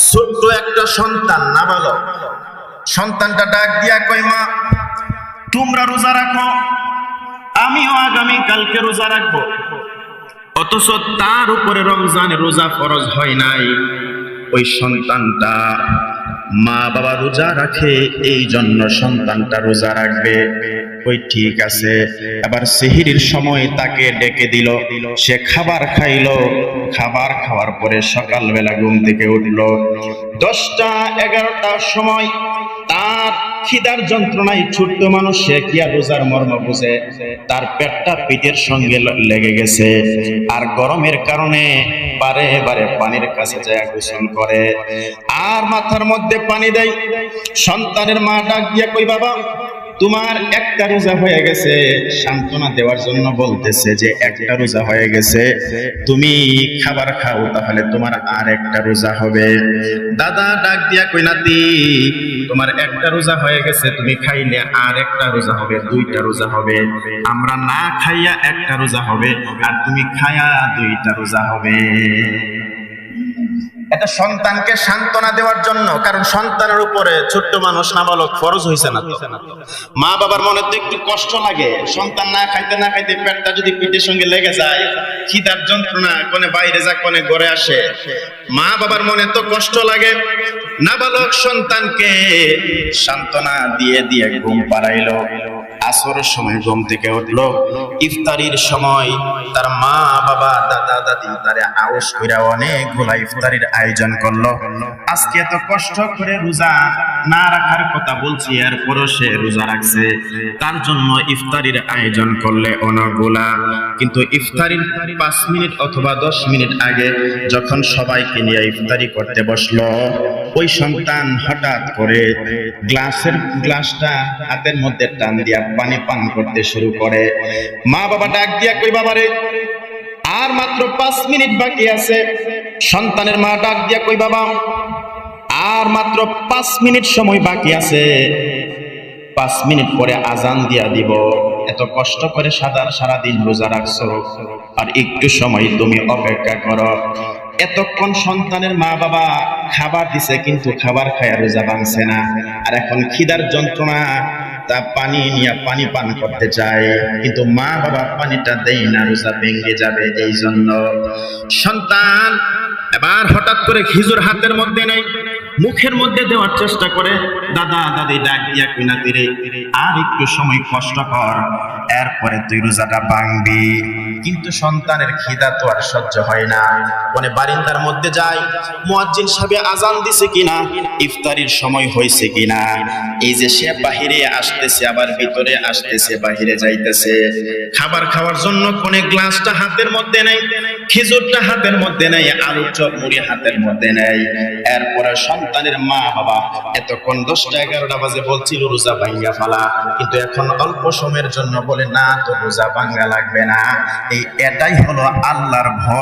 ছোট্ট একটা সন্তান, নাবালক সন্তানটা ডাক দিয়া কয়, মা তোমরা রোজা রাখো, আমিও আগামী কালকে রোজা রাখবো। অথচ তার উপরে রমজানের রোজা ফরজ হয় নাই। ওই সন্তানটা মা বাবা রোজা রাখে, এই জন্য সন্তানটা রোজা রাখবে। ওই ঠিক আছে, আবার সেহরির সময় তাকে ডেকে দিল, সে খাবার খাইলো। খাবার খাওয়ার পরে সকালবেলা ঘুম থেকে উঠলো। 10টা 11টার সময় তার খিদার যন্ত্রণায় ছোট্ট মানুষ, সে কি আর রোজার মর্ম বুঝে? তার পেটটা পিঠের সঙ্গে লেগে গেছে, আর গরমের কারণে বারে বারে পানির কাছে যায় গোসল করে, আর মাথার মধ্যে পানি দেয়। সন্তানের মা ডাক দিয়ে কই, বাবা তোমার একটা রোজা হয়ে গেছে। সান্ত্বনা দেওয়ার জন্য বলতেছে যে একটা রোজা হয়ে গেছে, তুমি খাবার খাও, তাহলে তোমার আর একটা রোজা হবে। দাদা ডাক দিয়া কই, নাতি তোমার একটা রোজা হয়ে গেছে, তুমি খাইলে আর একটা রোজা হবে, 2টা রোজা হবে। আমরা না খাইয়া একটা রোজা হবে, আর তুমি খায়া 2টা রোজা হবে। এটা সন্তানকে সান্ত্বনা দেওয়ার জন্য, কারণ সন্তানের উপরে ছোট্ট মানুষ নাবালক ফরজ হয়েছে না তো। মা বাবার মনে তো একটু কষ্ট লাগে, সন্তান না খাইতে না খাইতে পেটটা যদি পিঠের সঙ্গে লেগে যায়, খিদার যন্ত্রণা, কোনে বাইরে যা কোনে ঘরে আসে, মা বাবার মনে তো কষ্ট লাগে। নাবালক সন্তানকে সান্ত্বনা দিয়ে দিয়ে ঘুম পাড়াইলো। আসরের সময় ঘুম থেকে উঠলো। ইফতারির সময় তার মা বাবা দাদা দাদি তারে আউশ কইরা অনেকগুলা ইফতারির আয়োজন করলো। আজকে এত কষ্ট করে রোজা না রাখার কথা বলছি, এরপরও সে রোজা রাখছে, তার জন্য ইফতারির আয়োজন করলে অনেকগুলা। কিন্তু ইফতারির 5 মিনিট অথবা 10 মিনিট আগে যখন সবাইকে নিয়ে ইফতারি করতে বসলো, ওই সন্তান হঠাৎ করে গ্লাসটা হাতের মধ্যে টান দিয়া পানি পান করতে শুরু করে। মা বাবা ডাক দিয়া কই, বাবারে আর মাত্র 5 মিনিট বাকি আছে। সন্তানের মা ডাক দিয়া কই, বাবা আর মাত্র 5 মিনিট সময় বাকি আছে, 5 মিনিট পরে আজান দিয়া দিব। এত কষ্ট করে সারাদিন রোজা রাখছো, আর একটু সময় তুমি অপেক্ষা করো। এতক্ষণ সন্তানের মা বাবা খাবার দিছে, কিন্তু খাবার খায় রোজা ভাঙছে না, আর এখন খিদার যন্ত্রণা, তা পানি নিয়ে পানি পান করতে চায়, কিন্তু মা বাবা পানিটা দেয় না, রোজা ভেঙে যাবে। এই জন্য সন্তান এবার হঠাৎ করে খেজুর হাতের মধ্যে নেই, মুখের মধ্যে দেওয়ার চেষ্টা করে। দাদা দাদি ডাক দিয়া কই, নাতি রে আর একটু সময় কষ্ট কর, এরপরে তুই রোজাটা ভাঙবি। কিন্তু সন্তানের খিদা তো আর সহ্য হয় না। কোনে বারিন্দার মধ্যে যায়, মুয়াজ্জিন সাহেব আজান দিছে কিনা, ইফতারির সময় হয়েছে কিনা। এই যে সে বাহিরে আসতেছে, আবার ভিতরে আসতেছে, বাহিরে যাইতেছে খাবার খাওয়ার জন্য। কোনে গ্লাসটা হাতের মধ্যে নেই, খেজুরটা হাতের মধ্যে নেই, আলুর চপ মুড়ি হাতের মধ্যে নেই। এরপরে সন্তানের মা বাবা এতক্ষণ 10টা 11টা বাজে বলছিল রোজা ভাঙ্গা ফেলা, কিন্তু এখন অল্প সময়ের জন্য বলে না, তো রোজা ভাঙ্গা লাগবে না। এটাই হলো আল্লাহর ভয়।